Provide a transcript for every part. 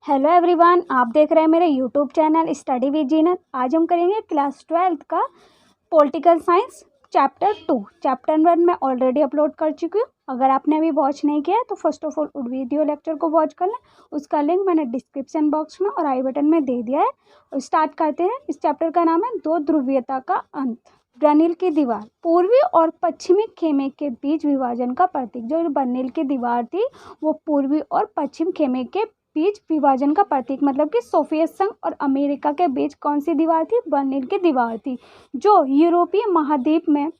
Hello everyone, आप देख रहे हैं मेरे यूट्यूब चैनल स्टडी विद जीनत। आज हम करेंगे क्लास 12th का पॉलिटिकल साइंस चैप्टर 2। चैप्टर 1 मैं ऑलरेडी अपलोड कर चुकी हूँ। अगर आपने अभी वॉच नहीं किया तो first of all video lecture को वॉच कर लें। उसका लिंक मैंने डिस्क्रिप्शन बॉक्स में और आई बटन में दे दिया है। और स्टार्ट करते हैं। इस चैप्टर का नाम है दो ध्रुवीयता का अंत। बर्निल की दीवार पूर्वी और पश्चिमी खेमे के बीच विभाजन का प्रतीक। जो बर्निल की दीवार थी वो पूर्वी और पश्चिम खेमे के बीच विभाजन का प्रतीक, मतलब कि सोवियत संघ और अमेरिका के बीच कौन सी दीवार थी? बर्निल की दीवार थी, जो यूरोपीय महाद्वीप में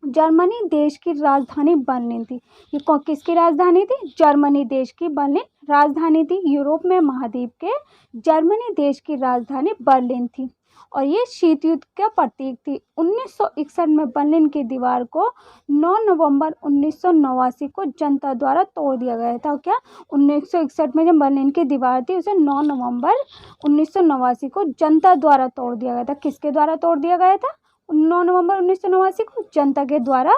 जर्मनी देश की राजधानी बर्लिन थी। ये किसकी राजधानी थी? जर्मनी देश की बर्लिन राजधानी थी। यूरोप में महाद्वीप के जर्मनी देश की राजधानी बर्लिन थी और ये शीत युद्ध का प्रतीक थी। 1961 में बर्लिन की दीवार को 9 नवंबर 1989 को जनता द्वारा तोड़ दिया गया था। क्या 1961 में जब बर्लिन की दीवार थी उसे 9 नवंबर 1989 को जनता द्वारा तोड़ दिया गया था। किसके द्वारा तोड़ दिया गया था? 9 नवंबर 1989 को जनता के द्वारा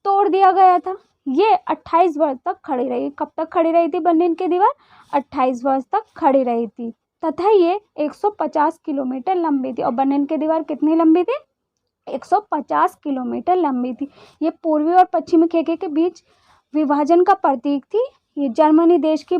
तोड़ दिया गया था। ये 28 वर्ष तक खड़ी रही। कब तक खड़ी रही थी बर्लिन की दीवार? 28 वर्ष तक खड़ी रही थी तथा ये 150 किलोमीटर लंबी थी। और बर्लिन की दीवार कितनी लंबी थी? 150 किलोमीटर लंबी थी। ये पूर्वी और पश्चिमी खेमे के बीच विभाजन का प्रतीक थी। ये जर्मनी देश की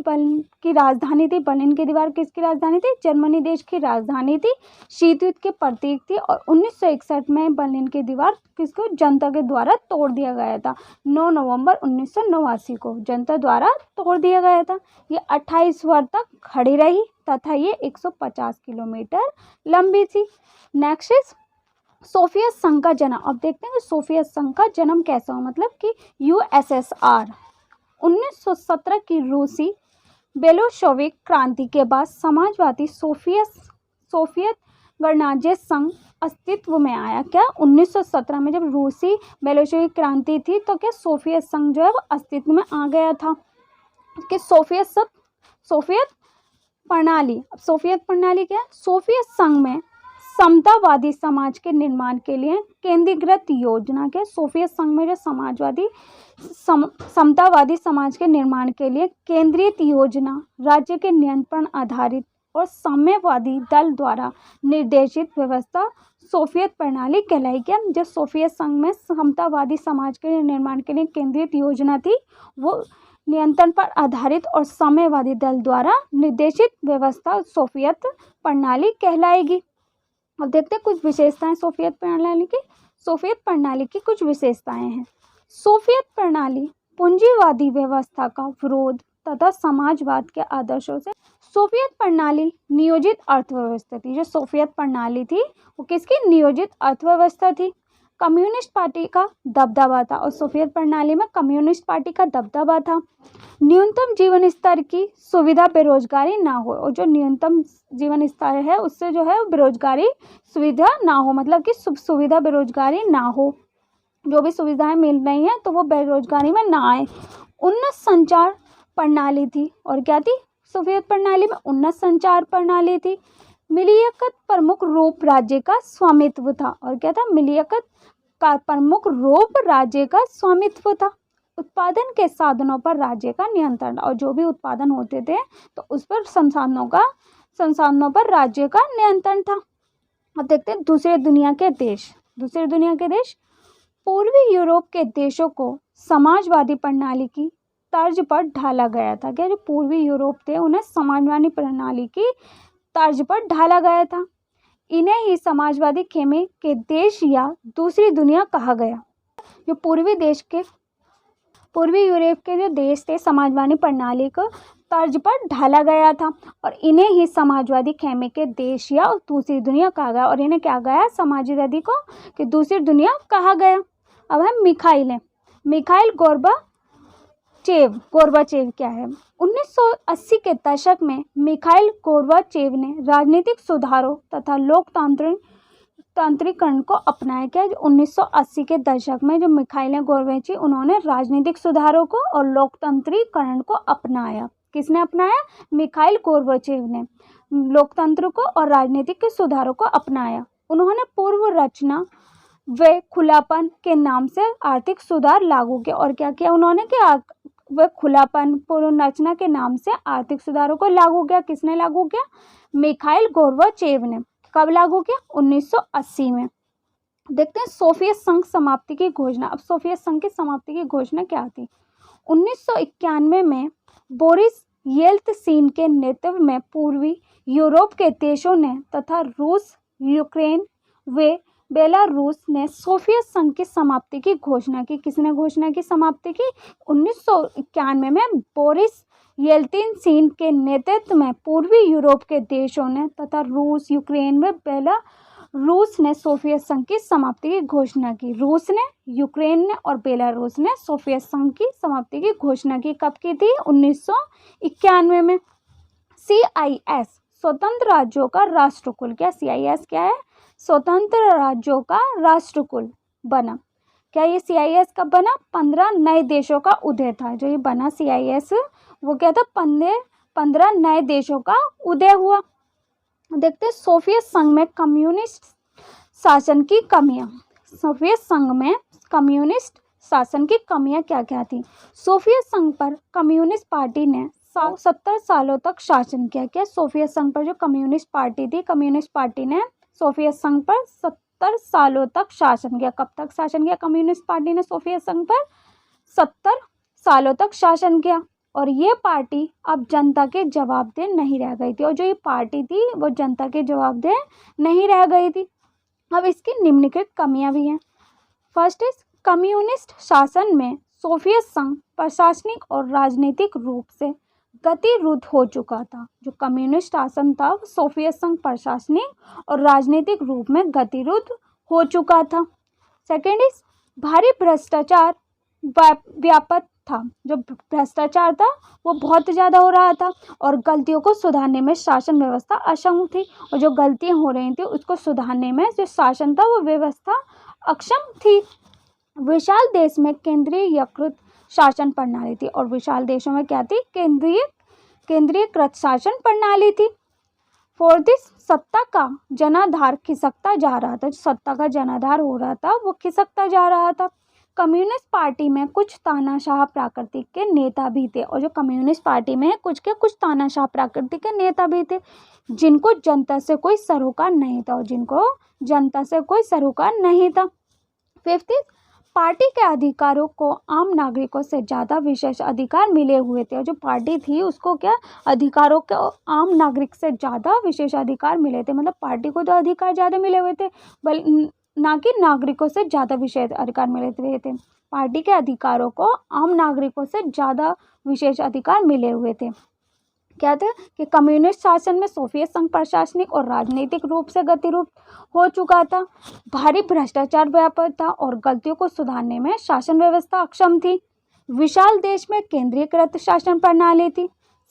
राजधानी थी। बर्लिन की दीवार किसकी राजधानी थी? जर्मनी देश की राजधानी थी। शीत युद्ध के प्रतीक थी। और 1961 में बर्लिन की दीवार किसको? जनता के द्वारा तोड़ दिया गया था। 9 नवंबर 1989 को जनता द्वारा तोड़ दिया गया था। ये 28 वर्ष तक खड़ी रही तथा ये 150 किलोमीटर लंबी थी। नेक्स्ट इज सोवियत संघ का जन्म। अब देखते हैं कि सोवियत संघ का जन्म कैसा हो, मतलब कि यूएसएसआर। 1917 की रूसी बेलोशेविक क्रांति के बाद समाजवादी सोवियत गणराज्य संघ अस्तित्व में आया। क्या 1917 में जब रूसी बेलोशेविक क्रांति थी तो क्या सोवियत संघ जो है वो अस्तित्व में आ गया था। कि सोवियत प्रणाली क्या है? सोवियत संघ में समतावादी समाज के निर्माण के लिए केंद्रीकृत योजना के सोवियत संघ में जो समतावादी समाज के निर्माण के लिए केंद्रित योजना राज्य के नियंत्रण आधारित और साम्यवादी दल द्वारा निर्देशित व्यवस्था सोवियत प्रणाली कहलाई। क्या जो सोवियत संघ में समतावादी समाज के निर्माण के लिए केंद्रित योजना थी वो नियंत्रण पर आधारित और साम्यवादी दल द्वारा निर्देशित व्यवस्था सोवियत प्रणाली कहलाएगी। अब देखते हैं कुछ विशेषताएं सोवियत प्रणाली की। सोवियत प्रणाली की कुछ विशेषताएं हैं। सोवियत प्रणाली पूंजीवादी व्यवस्था का विरोध तथा समाजवाद के आदर्शों से। सोवियत प्रणाली नियोजित अर्थव्यवस्था थी। जो सोवियत प्रणाली थी वो किसकी? नियोजित अर्थव्यवस्था थी। कम्युनिस्ट पार्टी का दबदबा था और सोवियत प्रणाली में कम्युनिस्ट पार्टी का दबदबा था। न्यूनतम जीवन स्तर की सुविधा बेरोजगारी ना हो, और जो न्यूनतम जीवन स्तर है उससे जो है बेरोजगारी सुविधा ना हो, मतलब कि सुविधा बेरोजगारी ना हो। जो भी सुविधाएं मिल रही हैं तो वो बेरोजगारी में ना आए। उन्नत संचार प्रणाली थी। और क्या थी सोवियत प्रणाली में? उन्नत संचार प्रणाली थी। मिलियकत प्रमुख रूप राज्य का स्वामित्व था। और क्या था? मिलियकत का प्रमुख रूप राज्य का स्वामित्व था। उत्पादन के साधनों पर राज्य का नियंत्रण, और जो भी उत्पादन होते थे तो उस पर संसाधनों पर राज्य का नियंत्रण था। अब देखते हैं दूसरे दुनिया के देश। पूर्वी यूरोप के देशों को समाजवादी प्रणाली की तर्ज पर ढाला गया था। क्या जो पूर्वी यूरोप थे उन्हें समाजवादी प्रणाली की तर्ज पर ढाला गया था। इन्हें ही समाजवादी खेमे के देश या दूसरी दुनिया कहा गया। जो पूर्वी यूरोप के जो देश थे समाजवादी प्रणाली को तर्ज पर ढाला गया था और इन्हें ही समाजवादी खेमे के देश या दूसरी दुनिया कहा गया। और इन्हें क्या गया? समाजवादी को कि दूसरी दुनिया कहा गया। अब है मिखाइल गोर्बाचेव क्या है? 1980 के दशक में मिखाइल गोर्बाचेव ने राजनीतिक सुधारों तथा लोकतांत्रिकरण को अपनाया। क्या 1980 के दशक में जो मिखाइल गोर्बाचेव उन्होंने राजनीतिक सुधारों को और लोकतांत्रिकरण को अपनाया। किसने अपनाया? मिखाइल गोर्बाचेव ने लोकतंत्र को और राजनीतिक सुधारों को अपनाया। उन्होंने पूर्व रचना व खुलापन के नाम से आर्थिक सुधार लागू किया। और क्या किया उन्होंने? कि व खुलापन पुनर्रचना के नाम से आर्थिक सुधारों को लागू किया। किसने लागू किया? मिखाइल गोर्बाचेव ने। कब लागू किया? 1980 में। देखते हैं सोवियत संघ समाप्ति की घोषणा। अब सोवियत संघ की समाप्ति की घोषणा क्या थी? 1991 में बोरिस येल्त्सिन के नेतृत्व में पूर्वी यूरोप के देशों ने तथा रूस, यूक्रेन व बेलारूस ने सोवियत संघ की समाप्ति की घोषणा की। किसने घोषणा की समाप्ति की? 1991 में बोरिस येल्त्सिन के नेतृत्व में पूर्वी यूरोप के देशों ने तथा रूस, यूक्रेन व बेलारूस ने सोवियत संघ की समाप्ति की घोषणा की। रूस ने, यूक्रेन ने और बेलारूस ने सोवियत संघ की समाप्ति की घोषणा की। कब की थी? 1991 में। CIS स्वतंत्र राज्यों का राष्ट्रकुल। क्या CIS क्या है? स्वतंत्र राज्यों का राष्ट्रकुल बना। क्या ये CIS कब बना? 15 नए देशों का उदय था। जो ये बना CIS वो क्या था? 15 नए देशों का उदय हुआ। देखते हैं सोवियत संघ में कम्युनिस्ट शासन की कमियां। सोवियत संघ में कम्युनिस्ट शासन की कमियां क्या क्या थी? सोवियत संघ पर कम्युनिस्ट पार्टी ने 70 सालों तक शासन किया। क्या सोवियत संघ पर जो कम्युनिस्ट पार्टी थी, कम्युनिस्ट पार्टी ने सोवियत संघ पर 70 सालों तक शासन किया। कब तक शासन किया कम्युनिस्ट पार्टी ने सोवियत संघ पर? 70 सालों तक शासन किया। और ये पार्टी अब जनता के जवाबदेह नहीं रह गई थी। और जो ये पार्टी थी वो जनता के जवाबदेह नहीं रह गई थी। अब इसकी निम्नलिखित कमियां भी हैं। फर्स्ट इज कम्युनिस्ट शासन में सोवियत संघ प्रशासनिक और राजनीतिक रूप से गतिरुद्ध हो चुका था। जो कम्युनिस्ट शासन था वो सोवियत संघ प्रशासनिक और राजनीतिक रूप में गतिरुद्ध हो चुका था। सेकेंड इज भारी भ्रष्टाचार व्यापक था। जो भ्रष्टाचार था वो बहुत ज़्यादा हो रहा था और गलतियों को सुधारने में शासन व्यवस्था अक्षम थी। और जो गलतियां हो रही थी उसको सुधारने में जो शासन था वो व्यवस्था अक्षम थी। विशाल देश में केंद्रीयकृत शासन प्रणाली थी। और विशाल देशों में क्या थी? केंद्रीयकृत शासन प्रणाली थी। फोर्थ इज सत्ता का जनाधार खिसकता जा रहा था। जो सत्ता का जनाधार हो रहा था वो खिसकता जा रहा था। कम्युनिस्ट पार्टी में कुछ तानाशाह प्रकृति के नेता भी थे। और जो कम्युनिस्ट पार्टी में कुछ तानाशाह प्रकृति के नेता भी थे जिनको जनता से कोई सरोकार नहीं था। और जिनको जनता से कोई सरोकार नहीं था। फिफ्थ इज पार्टी के अधिकारों को आम नागरिकों से ज़्यादा विशेष अधिकार मिले हुए थे। और जो पार्टी थी उसको क्या अधिकारों को आम नागरिक से ज़्यादा विशेष अधिकार मिले थे। मतलब पार्टी को तो अधिकार ज़्यादा मिले हुए थे ना कि नागरिकों से ज़्यादा विशेष अधिकार मिले हुए थे। पार्टी के अधिकारों को आम नागरिकों से ज़्यादा विशेष अधिकार मिले हुए थे। क्या था कि कम्युनिस्ट शासन में सोवियत संघ प्रशासनिक और राजनीतिक रूप से गतिरुद्ध हो चुका था। भारी भ्रष्टाचार व्यापक था और गलतियों को सुधारने में शासन व्यवस्था अक्षम थी। विशाल देश में केंद्रीयकृत शासन प्रणाली थी।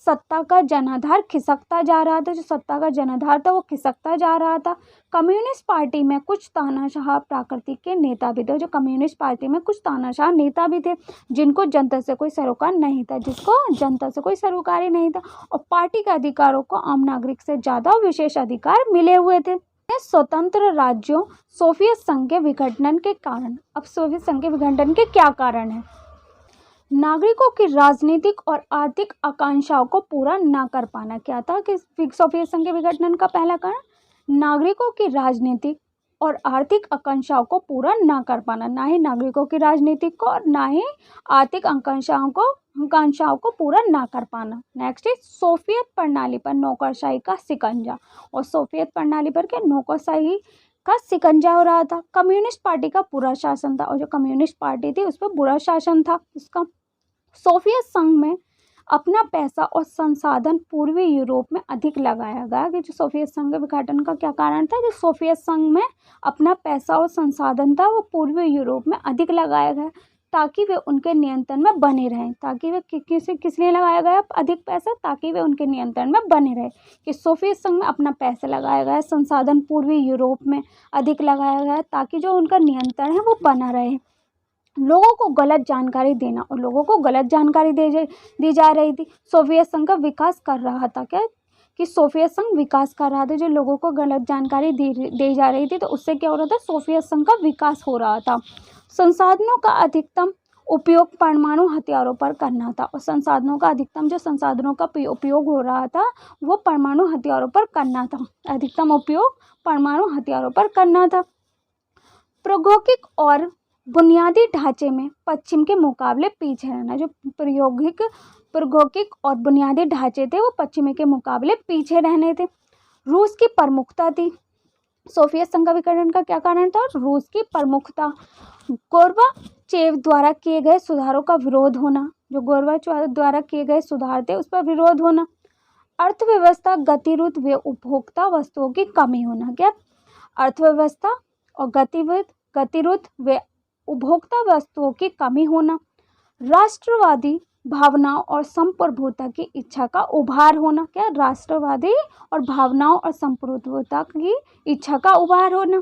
सत्ता का जनाधार खिसकता जा रहा था। जो सत्ता का जनाधार था वो खिसकता जा रहा था। कम्युनिस्ट पार्टी में कुछ तानाशाह प्रकृति के नेता भी थे। जो कम्युनिस्ट पार्टी में कुछ तानाशाह नेता भी थे जिनको जनता से कोई सरोकार नहीं था, ही नहीं था। और पार्टी के अधिकारों को आम नागरिक से ज़्यादा विशेष अधिकार मिले हुए थे। स्वतंत्र राज्यों सोवियत संघ के विघटन के कारण। अब सोवियत संघ के विघटन के क्या कारण है? नागरिकों की राजनीतिक और आर्थिक आकांक्षाओं को पूरा ना कर पाना। क्या था कि सोवियत संघ के विघटन का पहला कारण? नागरिकों की राजनीतिक और आर्थिक आकांक्षाओं को पूरा ना कर पाना। ना ही नागरिकों की राजनीतिक को और ना ही आर्थिक आकांक्षाओं को पूरा ना कर पाना। नेक्स्ट इज सोवियत प्रणाली पर नौकरशाही का शिकंजा। और सोवियत प्रणाली पर क्या नौकरशाही का शिकंजा हो रहा था। कम्युनिस्ट पार्टी का बुरा शासन था। और जो कम्युनिस्ट पार्टी थी उस पर बुरा शासन था उसका। सोवियत संघ में अपना पैसा और संसाधन पूर्वी यूरोप में अधिक लगाया गया। कि जो सोवियत संघ के विघटन का क्या कारण था? जो सोवियत संघ में अपना पैसा और संसाधन था वो पूर्वी यूरोप में अधिक लगाया गया ताकि वे उनके नियंत्रण में बने रहें। ताकि वे किस लिए लगाया गया अधिक पैसा? ताकि वे उनके नियंत्रण में बने रहे। कि सोवियत संघ में अपना पैसा लगाया गया, संसाधन पूर्वी यूरोप में अधिक लगाया गया ताकि जो उनका नियंत्रण है वो बना रहे। लोगों को गलत जानकारी देना और लोगों को गलत जानकारी दी जा रही थी। सोवियत संघ का विकास कर रहा था। क्या कि सोवियत संघ विकास कर रहा था। जो लोगों को गलत जानकारी दी जा रही थी तो उससे क्या हो रहा था? सोवियत संघ का विकास हो रहा था। संसाधनों का अधिकतम उपयोग परमाणु हथियारों पर करना था और संसाधनों का अधिकतम जो संसाधनों का उपयोग हो रहा था वो परमाणु हथियारों पर करना था। अधिकतम उपयोग परमाणु हथियारों पर करना था। प्रौद्योगिक और बुनियादी ढांचे में पश्चिम के मुकाबले पीछे रहना। जो प्रौद्योगिक और बुनियादी ढांचे थे वो पश्चिमी के मुकाबले पीछे रहने थे। रूस की प्रमुखता थी। सोवियत संघ का विघटन का क्या कारण था? रूस की प्रमुखता। गोर्बाचेव द्वारा किए गए सुधारों का विरोध होना। जो गोर्बाचेव द्वारा किए गए सुधार थे उस पर विरोध होना। अर्थव्यवस्था गतिरुद्ध व उपभोक्ता वस्तुओं की कमी होना। क्या? अर्थव्यवस्था और गतिरुद्ध व उपभोक्ता वस्तुओं की कमी होना। राष्ट्रवादी भावनाओं और संप्रभुता की इच्छा का उभार होना। क्या? राष्ट्रवादी और भावनाओं और संप्रभुता की इच्छा का उभार होना।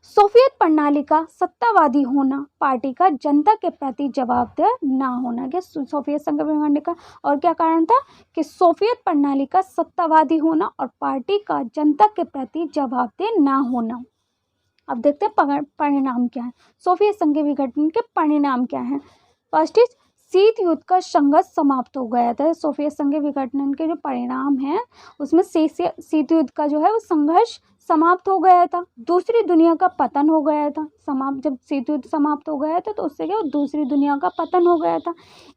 सोवियत प्रणाली का सत्तावादी होना। पार्टी का जनता के प्रति जवाबदेह ना होना। क्या? सोवियत संघ विघटन का और क्या कारण था कि सोवियत प्रणाली का सत्तावादी होना और पार्टी का जनता के प्रति जवाबदेह ना होना। अब देखते हैं परिणाम क्या है। सोवियत संघ के विघटन के परिणाम क्या है? फर्स्ट इज शीत युद्ध का संघर्ष समाप्त हो गया था। सोवियत संघ के विघटन के जो परिणाम हैं उसमें शीत युद्ध का जो है वो संघर्ष समाप्त हो गया था। दूसरी दुनिया का पतन हो गया था। जब शीत युद्ध समाप्त हो गया था तो उससे क्या दूसरी दुनिया का पतन हो गया था।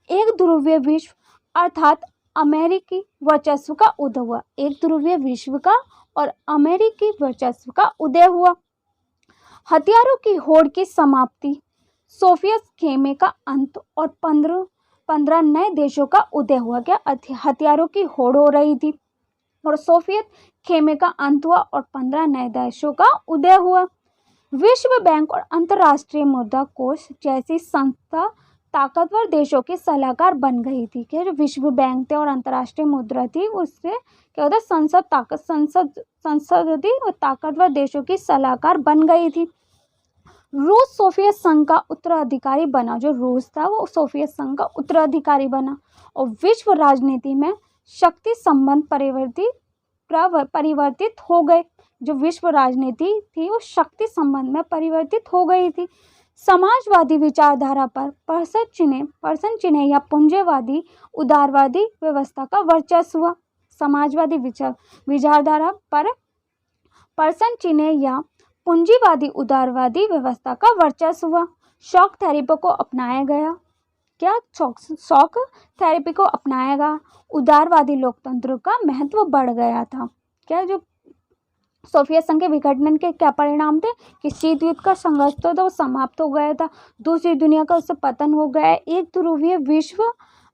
एक ध्रुवीय विश्व अर्थात अमेरिकी वर्चस्व का उदय हुआ। एक ध्रुवीय विश्व का और अमेरिकी वर्चस्व का उदय हुआ। हथियारों की होड़ की समाप्ति, सोवियत खेमे का अंत और 15 नए देशों का उदय हुआ। क्या? हथियारों की होड़ हो रही थी और सोवियत खेमे का अंत हुआ और 15 नए देशों का उदय हुआ। विश्व बैंक और अंतर्राष्ट्रीय मुद्रा कोष जैसी संस्था ताकतवर देशों की सलाहकार बन गई थी। क्या? जो विश्व बैंक थे और अंतर्राष्ट्रीय मुद्रा थी उससे क्या होता संसद थी वो ताकतवर देशों की सलाहकार बन गई थी। रूस सोवियत संघ का उत्तराधिकारी बना। जो रूस था वो सोवियत संघ का उत्तराधिकारी बना और विश्व राजनीति में शक्ति संबंध परिवर्तित हो गए। जो विश्व राजनीति थी वो शक्ति संबंध में परिवर्तित हो गई थी। समाजवादी विचारधारा पर पर्सन चिन्ह या पूंजीवादी उदारवादी व्यवस्था का वर्चस्व हुआ। समाजवादी विचारधारा पर पर्सन चिन्ह या पूंजीवादी उदारवादी व्यवस्था का वर्चस्व हुआ। शॉक थेरेपी को अपनाया गया। क्या? शॉक थेरेपी को अपनाया गया। उदारवादी लोकतंत्र का महत्व बढ़ गया था। क्या? जो सोवियत संघ के विघटन के क्या परिणाम थे कि शीत युद्ध का संघर्ष तो वो समाप्त हो गया था। दूसरी दुनिया का उससे पतन हो गया। एक ध्रुवीय विश्व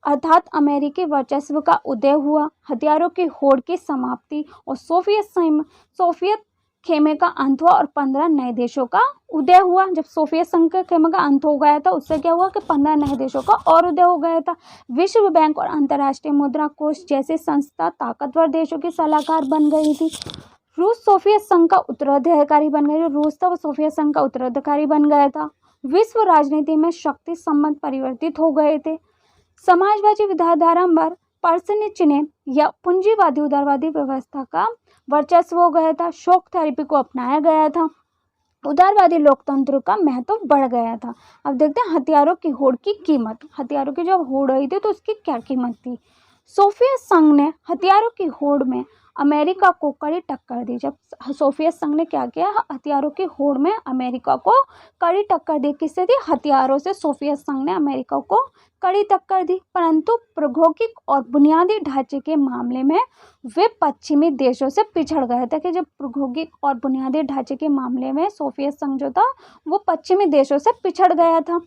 अर्थात अमेरिकी वर्चस्व का उदय हुआ। हथियारों की होड़ की समाप्ति और सोवियत खेमे का अंत हुआ और 15 नए देशों का उदय हुआ। जब सोवियत संघ के खेमे का अंत हो गया था उससे क्या हुआ कि 15 नए देशों का और उदय हो गया था। विश्व बैंक और अंतर्राष्ट्रीय मुद्रा कोष जैसी संस्था ताकतवर देशों की सलाहकार बन गई थी। रूस सोवियत संघ का उत्तराधिकारी बन गया। जो रूस था वो सोवियत संघ का उत्तराधिकारी बन गया था। विश्व राजनीति में शक्ति संबंध परिवर्तित हो गए थे। समाजवादी विचारधारा पर पर्सन चिन्ह या पूंजीवादी उदारवादी व्यवस्था का वर्चस्व हो गया था। शॉक थेरेपी को अपनाया गया था। उदारवादी लोकतंत्र का महत्व बढ़ गया था। अब देखते हैं हथियारों की होड़ की कीमत। हथियारों की जब होड़ रही थी तो उसकी क्या कीमत थी? सोवियत संघ ने हथियारों की होड़ में अमेरिका को कड़ी टक्कर दी। जब सोवियत संघ ने क्या किया हथियारों की होड़ में अमेरिका को कड़ी टक्कर दी। किससे दी? हथियारों से सोवियत संघ ने अमेरिका को कड़ी टक्कर दी। परंतु प्रौद्योगिक और बुनियादी ढांचे के मामले में वे पश्चिमी देशों से पिछड़ गए थे। कि जब प्रौद्योगिक और बुनियादी ढांचे के मामले में सोवियत संघ जो था वो पश्चिमी देशों से पिछड़ गया था।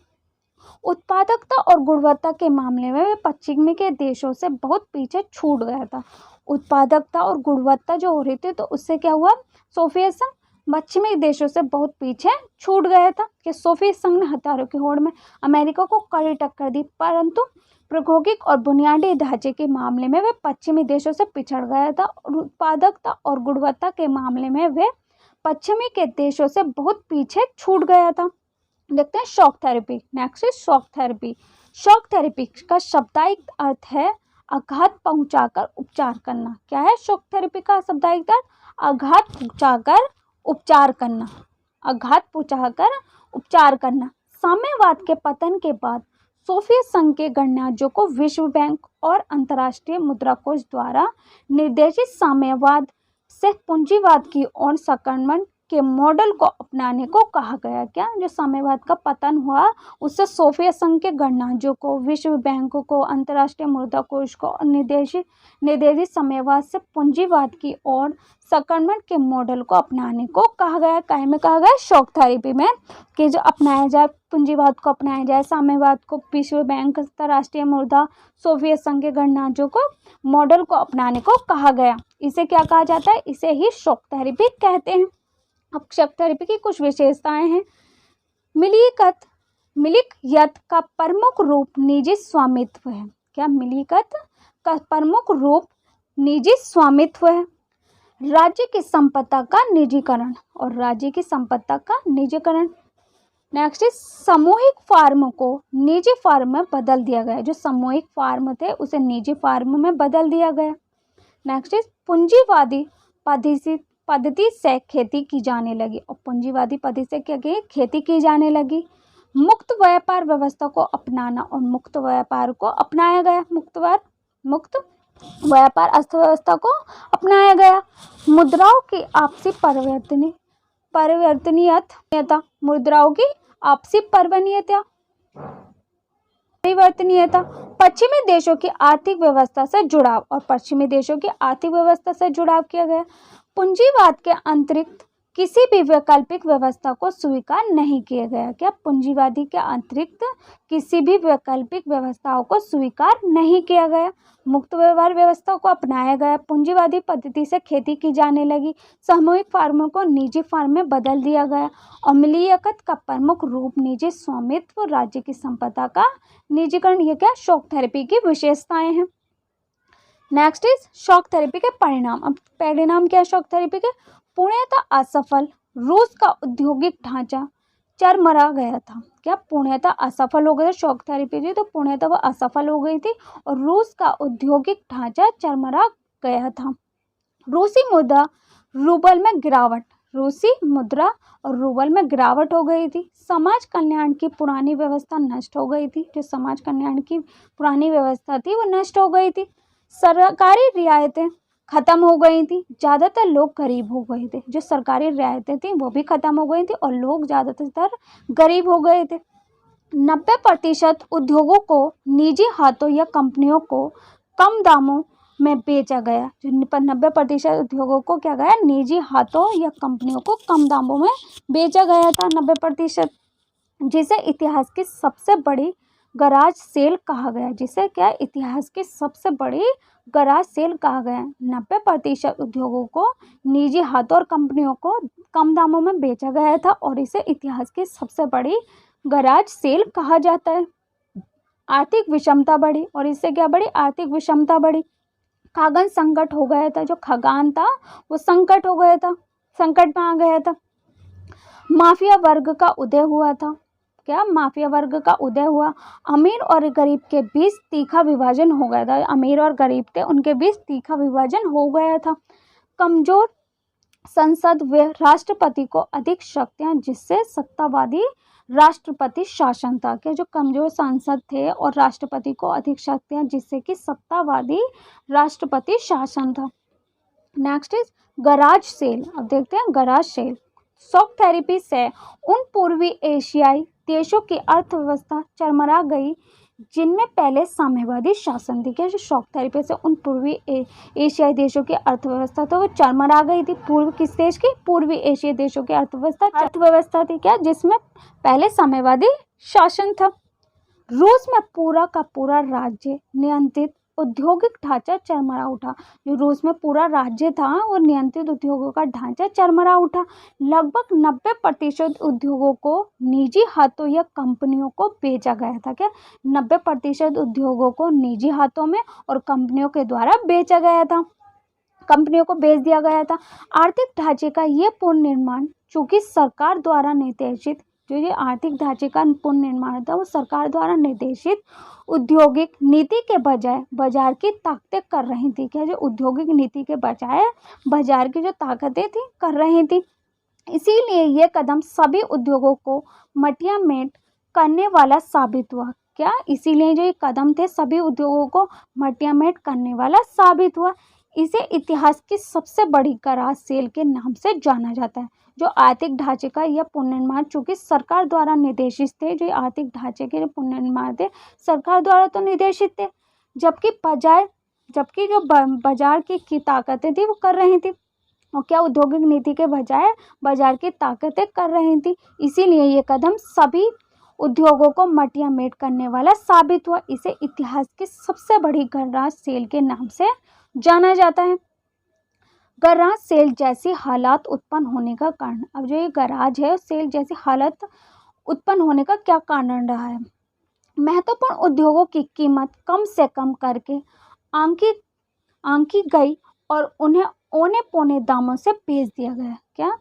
उत्पादकता और गुणवत्ता के मामले में वे पश्चिमी के देशों से बहुत पीछे छूट गया था। उत्पादकता और गुणवत्ता जो हो रही थी तो उससे क्या हुआ सोवियत संघ पश्चिमी देशों से बहुत पीछे छूट गया था। कि सोवियत संघ ने हथियारों की होड़ में अमेरिका को कड़ी टक्कर दी परंतु प्रौद्योगिक और बुनियादी ढांचे के मामले में वे पश्चिमी देशों से पिछड़ गया था। और उत्पादकता और गुणवत्ता के मामले में वे पश्चिमी के देशों से बहुत पीछे छूट गया था। देखते हैं shock therapy. Next is shock therapy. Shock therapy का शाब्दिक अर्थ है आघात पहुंचाकर उपचार करना। क्या है शॉक थेरेपी का शाब्दिक अर्थ? आघात पहुंचाकर उपचार करना। आघात पहुंचाकर उपचार करना। साम्यवाद के पतन के बाद सोवियत संघ के गणराज्यों को विश्व बैंक और अंतर्राष्ट्रीय मुद्रा कोष द्वारा निर्देशित साम्यवाद से पूंजीवाद की ओर संक्रमण के मॉडल को अपनाने को कहा गया। क्या, जो साम्यवाद का पतन हुआ उससे सोवियत संघ के गणराज्यों को, विश्व बैंक को, अंतर्राष्ट्रीय मुद्रा कोष को निर्देशित साम्यवाद से पूंजीवाद की ओर संक्रमण के मॉडल को अपनाने को कहा गया। काहे में कहा गया? शॉक थेरेपी में, कि जो अपनाया जाए, पूंजीवाद को अपनाया जाए, साम्यवाद को, विश्व बैंक, अंतर्राष्ट्रीय मुद्रा, सोवियत संघ के गणराज्यों को मॉडल को अपनाने को कहा गया। इसे क्या कहा जाता है? इसे ही शॉक थेरेपी कहते हैं। अब शॉक थेरेपी की कुछ विशेषताएं हैं। मिलिकियत का प्रमुख रूप निजी स्वामित्व है। क्या? मिलिकियत का प्रमुख रूप निजी स्वामित्व है। राज्य की संपदा का निजीकरण और राज्य की संपदा का निजीकरण। नेक्स्ट इज सामूहिक फार्म को निजी फार्म में बदल दिया गया। जो सामूहिक फार्म थे उसे निजी फार्म में बदल दिया गया। नेक्स्ट इज पूंजीवादी पद्धति से खेती की जाने लगी और पूंजीवादी पद्धति से क्या की? खेती की जाने लगी। मुक्त व्यापार व्यवस्था को अपनाना और मुक्त व्यापार को अपनाया गया। मुक्त व्यापार अर्थव्यवस्था को अपनाया गया। मुद्राओं की आपसी परिवर्तनीयता, मुद्राओं की आपसी परिवर्तनीयता। पश्चिमी देशों की आर्थिक व्यवस्था से जुड़ाव और पश्चिमी देशों की आर्थिक व्यवस्था से जुड़ाव किया गया। पूंजीवाद के अतिरिक्त किसी भी वैकल्पिक व्यवस्था को स्वीकार नहीं किया गया। क्या? पूंजीवादी के अतिरिक्त किसी भी वैकल्पिक व्यवस्थाओं को स्वीकार नहीं किया गया। मुक्त व्यापार व्यवस्था को अपनाया गया। पूंजीवादी पद्धति से खेती की जाने लगी। सामूहिक फार्मों को निजी फार्म में बदल दिया गया और मिलिकियत का प्रमुख रूप निजी स्वामित्व, राज्य की संपदा का निजीकरण। ये क्या? शॉक थेरेपी की विशेषताएं हैं। नेक्स्ट इज शॉक थेरेपी के परिणाम। अब परिणाम क्या है शॉक थेरेपी के? पूर्णतः असफल रूस का औद्योगिक ढांचा चरमरा गया था। क्या? पूर्णतः असफल हो गया शॉक थेरेपी थी, तो पूर्णतः वह असफल हो गई थी और रूस का औद्योगिक ढांचा चरमरा गया था। रूसी मुद्रा रूबल में गिरावट, रूसी मुद्रा और रूबल में गिरावट हो गई थी। समाज कल्याण की पुरानी व्यवस्था नष्ट हो गई थी। जो समाज कल्याण की पुरानी व्यवस्था थी वो नष्ट हो गई थी। सरकारी रियायतें खत्म हो गई थी। ज़्यादातर लोग गरीब हो गए थे। जो सरकारी रियायतें थी वो भी खत्म हो गई थी और लोग ज़्यादातर गरीब हो गए थे। 90% उद्योगों को निजी हाथों या कंपनियों को कम दामों में बेचा गया। जो 90% उद्योगों को क्या गया? निजी हाथों या कंपनियों को कम दामों में बेचा गया था 90%, जिसे इतिहास की सबसे बड़ी गराज सेल कहा गया। जिसे क्या? इतिहास की सबसे बड़ी गराज सेल कहा गया। 90% उद्योगों को निजी हाथों और कंपनियों को कम दामों में बेचा गया था और इसे इतिहास की सबसे बड़ी गराज सेल कहा जाता है। आर्थिक विषमता बढ़ी और इससे क्या बढ़ी? आर्थिक विषमता बढ़ी। खाद्यान्न संकट हो गया था। जो खाद्यान्न था वो संकट हो गया था, संकट में आ गया था। माफिया वर्ग का उदय हुआ था। क्या? माफिया वर्ग का उदय हुआ। अमीर और गरीब के बीच तीखा विभाजन हो गया था। अमीर और गरीब थे उनके बीच तीखा विभाजन हो गया था। कमजोर संसद व राष्ट्रपति को अधिक शक्तियां, जिससे सत्तावादी राष्ट्रपति शासन था। क्या? जो कमजोर सांसद थे और राष्ट्रपति को अधिक शक्तियां, जिससे कि सत्तावादी राष्ट्रपति शासन था। Next is garage sale. अब देखते हैं गराज सेल। शॉक थेरेपी से उन पूर्वी एशियाई देशों की अर्थव्यवस्था चरमरा गई जिनमें पहले साम्यवादी शासन थी। क्या? जो शॉक थेरेपी से उन पूर्वी एशियाई देशों की अर्थव्यवस्था तो वो चरमरा गई थी। पूर्व किस देश की? पूर्वी एशियाई देशों की अर्थव्यवस्था थी क्या? जिसमें पहले साम्यवादी शासन था। रूस में पूरा का पूरा राज्य नियंत्रित औद्योगिक ढांचा चरमरा उठा। जो रूस में पूरा राज्य था वो नियंत्रित उद्योगों का ढांचा चरमरा उठा। लगभग 90% उद्योगों को निजी हाथों या कंपनियों को बेचा गया था। क्या? 90% उद्योगों को निजी हाथों में और कंपनियों के द्वारा बेचा गया था, कंपनियों को बेच दिया गया था। आर्थिक ढांचे का ये पुनर्निर्माण चूंकि सरकार द्वारा निर्देशित, जो ये आर्थिक ढांचे का पुनर्निर्माण था वो सरकार द्वारा निर्देशित औद्योगिक नीति के बजाय बाजार की ताकतें कर रही थी। क्या? जो औद्योगिक नीति के बजाय बाजार की जो ताकतें थी कर रही थी। इसीलिए ये कदम सभी उद्योगों को मटिया मेट करने वाला साबित हुआ। क्या? इसीलिए जो ये कदम थे सभी उद्योगों को मटियामेट करने वाला साबित हुआ। इसे इतिहास की सबसे बड़ी गराज सेल के नाम से जाना जाता है। जो आर्थिक ढांचे का यह पुनर्निर्माण चूंकि सरकार द्वारा निर्देशित थे, जो आर्थिक ढांचे के जो पुनर्निर्माण थे सरकार द्वारा तो निर्देशित थे, जबकि जो बाजार की ताकतें थी वो कर रही थी, और क्या औद्योगिक नीति के बजाय बाजार की ताकतें कर रही थी। इसीलिए ये कदम सभी उद्योगों को मटियामेट करने वाला साबित हुआ। इसे इतिहास की सबसे बड़ी गराज सेल के नाम से जाना जाता है। गराज सेल जैसी हालात उत्पन्न होने का कारण, अब जो ये गराज है सेल जैसी हालत उत्पन्न होने का क्या कारण रहा है? महत्वपूर्ण उद्योगों की कीमत कम से कम करके आंकी गई और उन्हें औने पौने दामों से बेच दिया गया। क्या?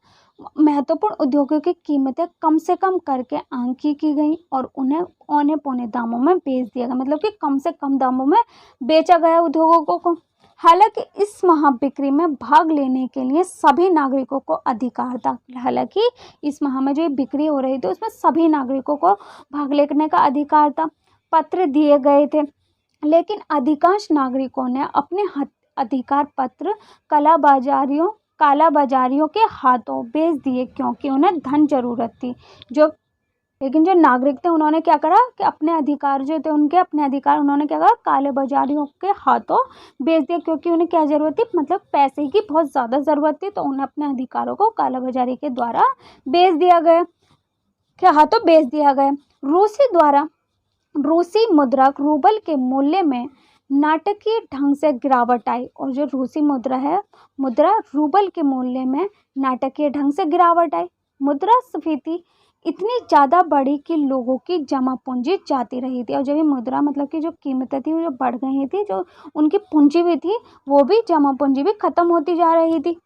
महत्वपूर्ण उद्योगों की कीमतें कम से कम करके आंकी की गई और उन्हें औने पौने दामों में बेच दिया गया, मतलब कि कम से कम दामों में बेचा गया उद्योगों को। हालांकि इस महाबिक्री में भाग लेने के लिए सभी नागरिकों को अधिकार था। हालांकि इस माह में जो बिक्री हो रही थी उसमें सभी नागरिकों को भाग लेने का अधिकार था। पत्र दिए गए थे, लेकिन अधिकांश नागरिकों ने अपने अधिकार पत्र कालाबाजारियों के हाथों बेच दिए, क्योंकि उन्हें धन जरूरत थी। लेकिन जो नागरिक थे उन्होंने क्या करा कि अपने अधिकार जो थे अपने अधिकार उन्होंने क्या करा, काले बाजारियों के हाथों बेच दिया, क्योंकि उन्हें क्या जरूरत थी, मतलब पैसे की बहुत ज़्यादा ज़रूरत थी, तो उन्हें अपने अधिकारों को काला बाजारी के द्वारा बेच दिया गया, के हाथों बेच दिया गया। रूसी मुद्रा रूबल के मूल्य में नाटकीय ढंग से गिरावट आई, और जो रूसी मुद्रा रूबल के मूल्य में नाटकीय ढंग से गिरावट आई। मुद्रास्फीति इतनी ज़्यादा बढ़ी कि लोगों की जमा पूंजी जाती रही थी, और जब ये मुद्रा मतलब कि जो कीमतें थी वो जो बढ़ गई थी, जो उनकी पूंजी भी थी वो भी जमा पूंजी भी खत्म होती जा रही थी।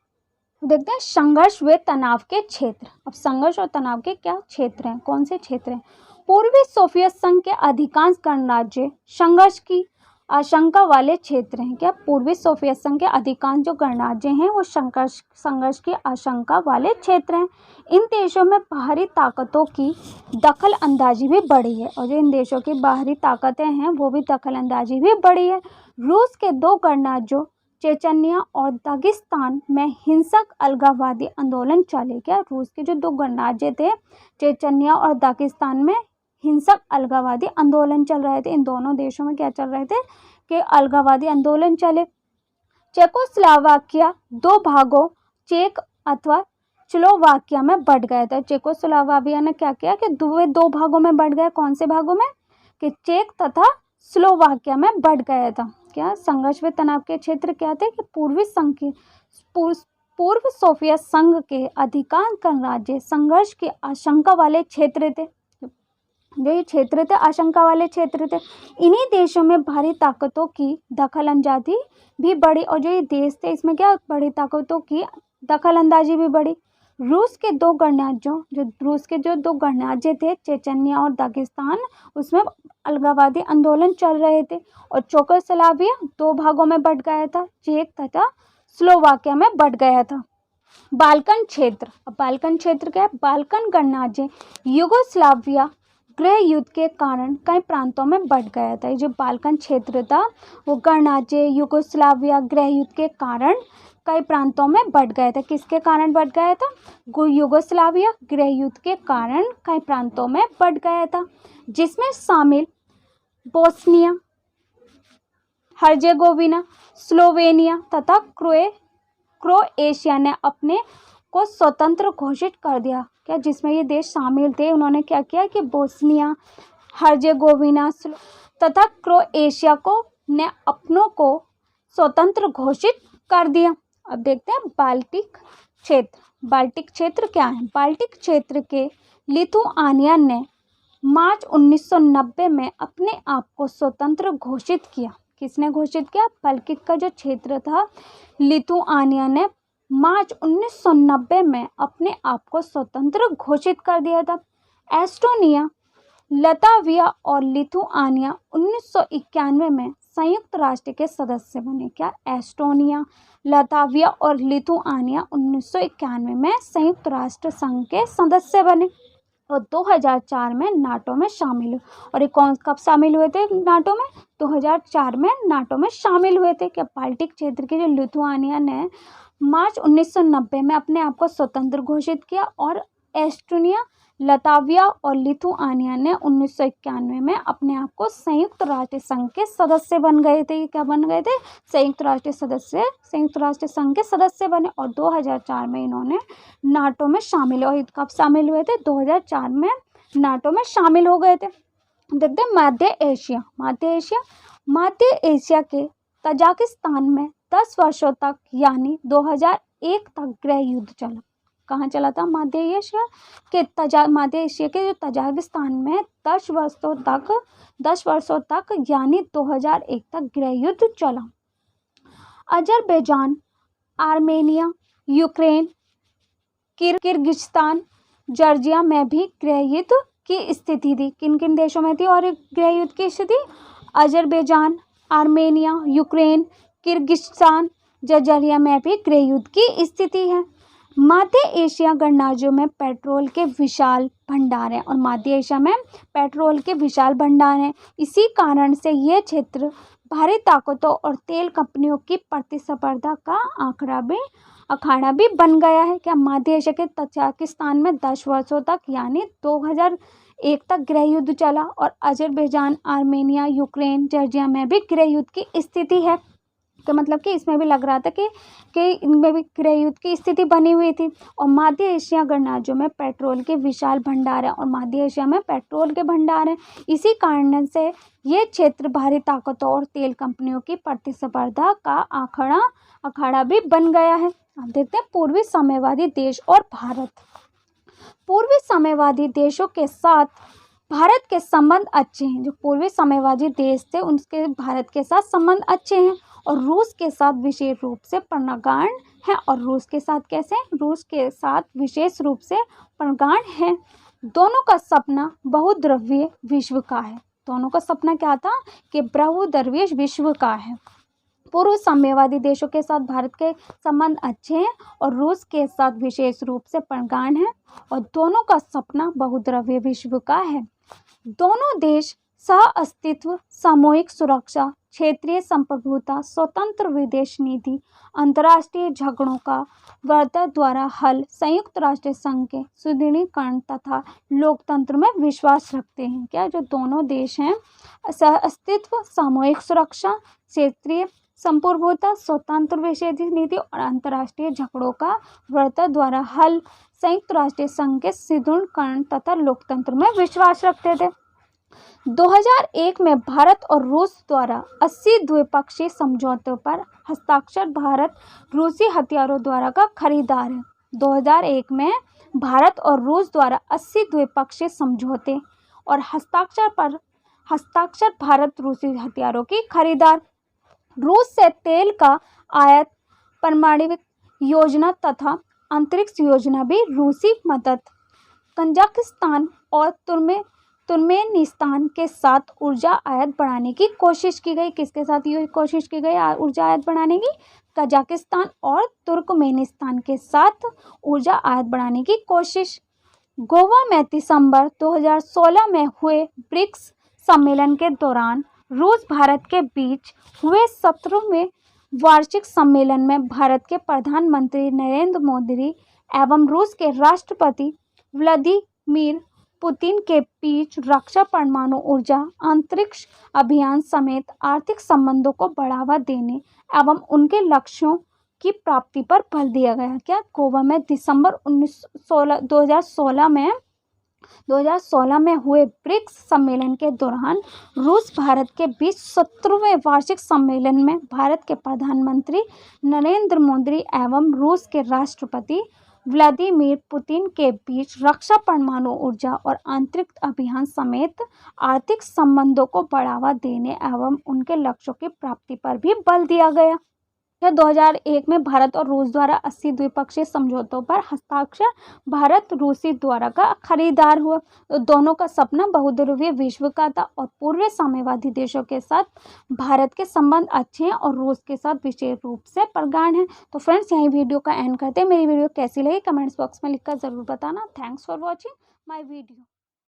देखते हैं संघर्ष व तनाव के क्षेत्र। अब संघर्ष और तनाव के क्या क्षेत्र हैं, कौन से क्षेत्र हैं? पूर्वी सोवियत संघ के अधिकांश गणराज्य संघर्ष की आशंका वाले क्षेत्र हैं। क्या? पूर्वी सोवियत संघ के अधिकांश जो गणराज्य हैं वो संघर्ष की आशंका वाले क्षेत्र हैं। इन देशों में बाहरी ताकतों की दखल अंदाजी भी बढ़ी है, और जो इन देशों की बाहरी ताकतें हैं वो भी दखल अंदाजी भी बढ़ी है। रूस के दो गणराज्यों चेचन्या और दागिस्तान में हिंसक अलगाववादी आंदोलन चले। क्या? रूस के जो दो गणराज्य थे चेचन्या और दागिस्तान में हिंसक अलगाववादी आंदोलन चल रहे थे। इन दोनों देशों में क्या चल रहे थे कि अलगाववादी आंदोलन चले। चेकोस्लोवाकिया दो भागों चेक अथवा स्लोवाकिया में बढ़ गया था। चेकोस्लोवाकिया ने क्या किया कि दो भागों में बढ़ गया। कौन से भागों में? कि चेक तथा स्लोवाकिया में बढ़ गया था। क्या? संघर्ष व तनाव के क्षेत्र क्या थे कि पूर्व सोवियत संघ के अधिकांश गणराज्य संघर्ष की आशंका वाले क्षेत्र थे। जो ये क्षेत्र थे आशंका वाले क्षेत्र थे। इन्हीं देशों में भारी ताकतों की दखल अंदाजी भी बढ़ी, और जो ये देश थे इसमें क्या बड़ी ताकतों की दखल अंदाजी भी बढ़ी। रूस के दो गणराज्य थे चेचन्या और दागिस्तान, उसमें अलगाववादी आंदोलन चल रहे थे। और चेकोस्लोवाकिया दो भागों में बढ़ गया था, चेक तथा स्लोवाकिया में बढ़ गया था। बाल्कन क्षेत्र। अब बाल्कन क्षेत्र क्या है? बाल्कन गणराज्य युगोस्लाविया गृह युद्ध के कारण कई प्रांतों में बढ़ गया था। ये जो बाल्कन क्षेत्र था वो गणराज्य युगोस्लाविया गृह युद्ध के कारण कई प्रांतों में बढ़ गया था। किसके कारण बढ़ गया था? युगोस्लाविया गृह युद्ध के कारण कई प्रांतों में बढ़ गया था, जिसमें शामिल बोस्निया हर्जेगोविना, स्लोवेनिया तथा क्रोएशिया ने अपने को स्वतंत्र घोषित कर दिया। क्या? जिसमें ये देश शामिल थे उन्होंने क्या किया कि बोस्निया हर्जेगोविना तथा क्रोएशिया ने अपनों को स्वतंत्र घोषित कर दिया। अब देखते हैं बाल्टिक क्षेत्र। बाल्टिक क्षेत्र क्या है? बाल्टिक क्षेत्र के लिथुआनिया ने मार्च 1990 में अपने आप को स्वतंत्र घोषित किया। किसने घोषित किया? बाल्टिक का जो क्षेत्र था लिथुआनिया ने मार्च 1990 में अपने आप को स्वतंत्र घोषित कर दिया था। एस्टोनिया, लताविया और लिथुआनिया 1991 में संयुक्त राष्ट्र के सदस्य बने। क्या? एस्टोनिया, लताविया और लिथुआनिया 1991 में संयुक्त राष्ट्र संघ के सदस्य बने। और 2004 में नाटो में शामिल हुए। और ये कब शामिल हुए थे नाटो में? 2004 में नाटो में शामिल हुए थे। क्या बाल्टिक क्षेत्र के जो लिथुआनिया ने मार्च 1990 में अपने आप को स्वतंत्र घोषित किया और एस्टोनिया, लताविया और लिथुआनिया ने 1991 में अपने आप को संयुक्त राष्ट्र संघ के सदस्य बन गए थे। क्या बन गए थे? संयुक्त राष्ट्र संघ के सदस्य बने। और 2004 में इन्होंने नाटो में शामिल हुए। कब शामिल हुए थे? 2004 में नाटो में शामिल हो गए थे। देखते हैं मध्य एशिया के तजाकिस्तान में 10 वर्षों तक यानी 2001 तक गृह युद्ध चला। कहाँ चला था? मध्य एशिया के जो तजाकिस्तान में 10 वर्षों तक यानी 2001 तक गृह युद्ध चला। Azerbaijan, Armenia, Ukraine, Kyrgyzstan, Georgia में भी गृह युद्ध की स्थिति थी। किन किन देशों में थी और गृह युद्ध की स्थिति? Azerbaijan, Armenia, Ukraine, Kyrgyzstan, Georgia में भी गृह युद्ध की स्थिति है। मध्य एशिया गणराज्यों में पेट्रोल के विशाल भंडार हैं और मध्य एशिया में पेट्रोल के विशाल भंडार हैं। इसी कारण से ये क्षेत्र भारी ताकतों और तेल कंपनियों की प्रतिस्पर्धा का अखाड़ा भी बन गया है। क्या मध्य एशिया के तजाकिस्तान में 10 वर्षों तक यानी 2001 तक गृह युद्ध चला और अजरबैजान, आर्मेनिया, यूक्रेन, जॉर्जिया में भी गृह युद्ध की स्थिति है। तो मतलब कि इसमें भी लग रहा था कि इनमें भी गृह युद्ध की स्थिति बनी हुई थी। और मध्य एशिया गणराज्यों में पेट्रोल के विशाल भंडार हैं और मध्य एशिया में पेट्रोल के भंडार हैं। इसी कारण से ये क्षेत्र भारी ताकतों और तेल कंपनियों की प्रतिस्पर्धा का अखाड़ा भी बन गया है। अब देखते हैं पूर्वी साम्यवादी देश और भारत। पूर्वी साम्यवादी देशों के साथ भारत के संबंध अच्छे हैं। जो पूर्वी साम्यवादी देश थे उनके भारत के साथ संबंध अच्छे हैं और रूस के साथ विशेष रूप से प्रणगाढ़ है। और रूस के साथ कैसे? रूस के साथ विशेष रूप से प्रणगाढ़ है। दोनों का सपना बहुद्रव्यीय विश्व का है। दोनों का सपना क्या था? कि बहुद्रव्यीय विश्व का है। पूर्व साम्यवादी देशों के साथ भारत के संबंध अच्छे हैं और रूस के साथ विशेष रूप से प्रणगाढ़ है और दोनों का सपना बहुद्रव्यीय विश्व का है। दोनों देश सह अस्तित्व, सामूहिक सुरक्षा, क्षेत्रीय संप्रभुता, स्वतंत्र विदेश नीति, अंतर्राष्ट्रीय झगड़ों का वार्ता द्वारा हल, संयुक्त राष्ट्र संघ के सुदृढ़ीकरण तथा लोकतंत्र में विश्वास रखते हैं। क्या जो दोनों देश हैं सह अस्तित्व, सामूहिक सुरक्षा, क्षेत्रीय संप्रभुता, स्वतंत्र विदेश नीति और अंतर्राष्ट्रीय झगड़ों का वार्ता द्वारा हल, संयुक्त राष्ट्र संघ के सुदृढ़ीकरण तथा लोकतंत्र में विश्वास रखते थे। 2001 में भारत और रूस द्वारा 80 द्विपक्षीय समझौतों पर हस्ताक्षर भारत रूसी हथियारों द्वारा का खरीदार है। 2001 में भारत और रूस द्वारा 80 द्विपक्षीय समझौते और हस्ताक्षर भारत रूसी हथियारों की खरीदार। रूस से तेल का आयात, परमाणु योजना तथा अंतरिक्ष योजना भी रूसी मदद। कजाकिस्तान और तुर्कमेनिस्तान के साथ ऊर्जा आयात बढ़ाने की कोशिश की गई। किसके साथ ये कोशिश की गई ऊर्जा आयात बढ़ाने की? कजाकिस्तान और तुर्कमेनिस्तान के साथ ऊर्जा आयात बढ़ाने की कोशिश। गोवा में दिसंबर 2016 में हुए ब्रिक्स सम्मेलन के दौरान रूस भारत के बीच हुए 17वें वार्षिक सम्मेलन में भारत के प्रधानमंत्री नरेंद्र मोदी एवं रूस के राष्ट्रपति व्लादिमीर पुतिन के बीच रक्षा, परमाणु ऊर्जा, अंतरिक्ष अभियान समेत आर्थिक संबंधों को बढ़ावा देने एवं उनके लक्ष्यों की प्राप्ति पर बल दिया गया। क्या गोवा में दिसंबर 2016 में हुए ब्रिक्स सम्मेलन के दौरान रूस भारत के बीच 17वें वार्षिक सम्मेलन में भारत के प्रधानमंत्री नरेंद्र मोदी एवं रूस के राष्ट्रपति व्लादिमीर पुतिन के बीच रक्षा, परमाणु ऊर्जा और अंतरिक्ष अभियान समेत आर्थिक संबंधों को बढ़ावा देने एवं उनके लक्ष्यों की प्राप्ति पर भी बल दिया गया। 2001 में भारत और रूस द्वारा 80 द्विपक्षीय समझौतों पर हस्ताक्षर भारत रूसी द्वारा का खरीदार हुआ। तो दोनों का सपना बहुद्रव्यीय विश्व का था और पूर्वी साम्यवादी देशों के साथ भारत के संबंध अच्छे हैं और रूस के साथ विशेष रूप से प्रगाढ़ हैं। तो फ्रेंड्स यही वीडियो का एंड करते हैं। मेरी वीडियो कैसी लगी कमेंट्स बॉक्स में लिखकर ज़रूर बताना। Thanks for watching. My video.